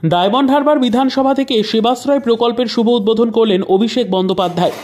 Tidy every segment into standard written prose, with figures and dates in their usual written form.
Diamond Harbour বিধানসভা থেকে সেবাশ্রয় প্রকল্পের শুভ উদ্বোধন করলেন অভিষেক বন্দ্যোপাধ্যায়।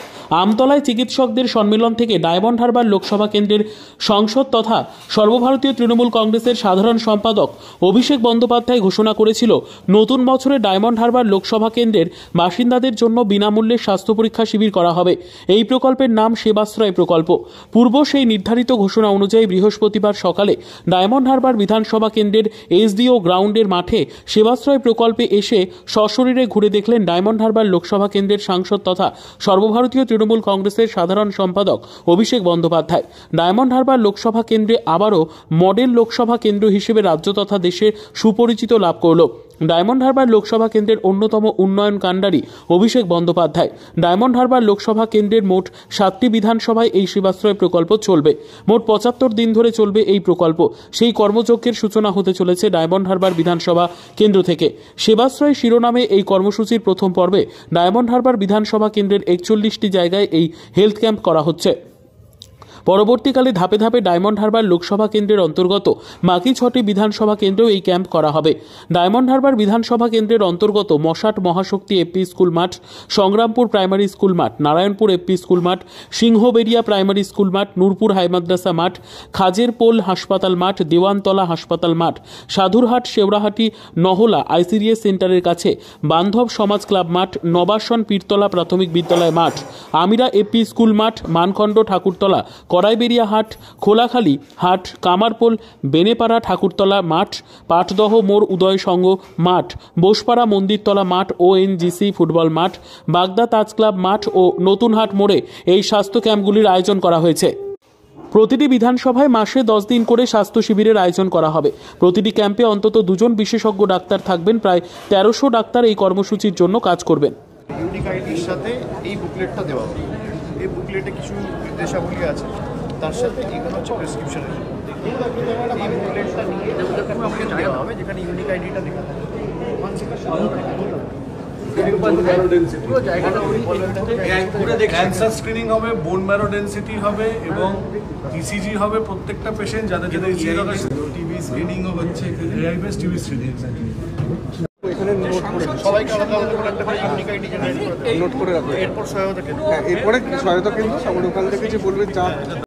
আমতলায় চিকিৎসকদের সম্মেলন থেকে ডায়মন্ড হারবার লোকসভা কেন্দ্রের সংসদ তথা সর্বভারতীয় তৃণমূল কংগ্রেসের সাধারণ সম্পাদক অভিষেক বন্দ্যোপাধ্যায় ঘোষণা করেছিল, নতুন বছরে ডায়মন্ড হারবার লোকসভা কেন্দ্রের বাসিন্দাদের জন্য বিনামূল্যে স্বাস্থ্য পরীক্ষা শিবির করা হবে। এই প্রকল্পের নাম সেবাশ্রয় প্রকল্প। পূর্ব সেই নির্ধারিত ঘোষণা অনুযায়ী বৃহস্পতিবার সকালে ডায়মন্ড হারবার বিধানসভা কেন্দ্রের এসডিও গ্রাউন্ডের মাঠে সেবাশ্রয় প্রকল্পে এসে সশরীরে ঘুরে দেখলেন ডায়মন্ড হারবার লোকসভা কেন্দ্রের সাংসদ তথা সর্বভারতীয় তৃণমূল কংগ্রেসের সাধারণ সম্পাদক অভিষেক বন্দ্যোপাধ্যায়। ডায়মন্ড হারবার লোকসভা কেন্দ্রে আবারও মডেল লোকসভা কেন্দ্র হিসেবে রাজ্য তথা দেশে সুপরিচিত লাভ করল। ডায়মন্ড হারবার লোকসভা কেন্দ্রের অন্যতম উন্নয়ন কাণ্ডারি অভিষেক বন্দ্যোপাধ্যায়। ডায়মন্ড হারবার লোকসভা কেন্দ্রের মোট 7টি বিধানসভায় এই সেবাশ্রয় প্রকল্প চলবে। মোট 75 দিন ধরে চলবে এই প্রকল্প। সেই কর্মযজ্ঞের সূচনা হতে চলেছে ডায়মন্ড হারবার বিধানসভা কেন্দ্র থেকে। সেবাশ্রয় শিরোনামে এই কর্মসূচির প্রথম পর্বে ডায়মন্ড হারবার বিধানসভা কেন্দ্রের 41টি জায়গায় এই হেলথ ক্যাম্প করা হচ্ছে। পরবর্তীকালে ধাপে ধাপে ডায়মন্ড হারবার লোকসভা কেন্দ্রের অন্তর্গত বাকি 6টি বিধানসভা কেন্দ্রেও এই ক্যাম্প করা হবে। ডায়মন্ড হারবার বিধানসভা কেন্দ্রের অন্তর্গত মশাট মহাশক্তি এপি স্কুল মাঠ, সংগ্রামপুর প্রাইমারি স্কুল মাঠ, নারায়ণপুর এপি স্কুল মাঠ, সিংহবেরিয়া প্রাইমারি স্কুল মাঠ, নূরপুর হাই মাদ্রাসা মাঠ, খাজেরপোল হাসপাতাল মাঠ, দেওয়ানতলা হাসপাতাল মাঠ, সাধুরহাট শেওড়াহাটি নহলা আইসিডিএস সেন্টারের কাছে বান্ধব সমাজ ক্লাব মাঠ, নবাসন পীরতলা প্রাথমিক বিদ্যালয় মাঠ, আমিরা এপি স্কুল মাঠ, মানখন্ড ঠাকুরতলা কড়াইবেরিয়া হাট, খোলাখালী হাট, কামারপোল বেনেপাড়া ঠাকুরতলা মাঠ, পাটদহ মোড় উদয় সংঘ মাঠ, বোসপাড়া মন্দিরতলা মাঠ, ওএনজিসি ফুটবল মাঠ, বাগদা তাজ ক্লাব মাঠ ও নতুনহাট মোড়ে এই স্বাস্থ্য ক্যাম্পগুলির আয়োজন করা হয়েছে। প্রতিটি বিধানসভায় মাসে 10 দিন করে স্বাস্থ্য শিবিরের আয়োজন করা হবে। প্রতিটি ক্যাম্পে অন্তত 2 জন বিশেষজ্ঞ ডাক্তার থাকবেন। প্রায় 1300 ডাক্তার এই কর্মসূচির জন্য কাজ করবেন। ইউনিক আইডির সাথে এই বুকলেটটা দেওয়া হবে। এই বুকলেটে কিছু নির্দেশাবলী আছে, তার সাথে এগুলো হচ্ছে প্রেসক্রিপশনের। এই বুকলেটটা নিয়ে আমাকে দেওয়া হবে, যেখানে ইউনিক আইডিটা লেখা থাকে। ক্যান্সার স্ক্রিনিং হবে, বোন ম্যারো ডেন্সিটি হবে এবং ইসিজি হবে প্রত্যেকটা পেশেন্ট, যাদের যাদের টিভি স্ক্রিনিংও হচ্ছে, টিভি স্ক্রিনিং এক্স্যাক্টলি। এখানে নোট করে সবাইকে আলাদা আলাদা করে একটা ইউনিক আইডি জেনারেট করে নোট করে রাখবে। এরপর সহায়তা কেন্দ্র, এরপরে সহায়তা কেন্দ্র সবার ওখান থেকে যে বলবে যা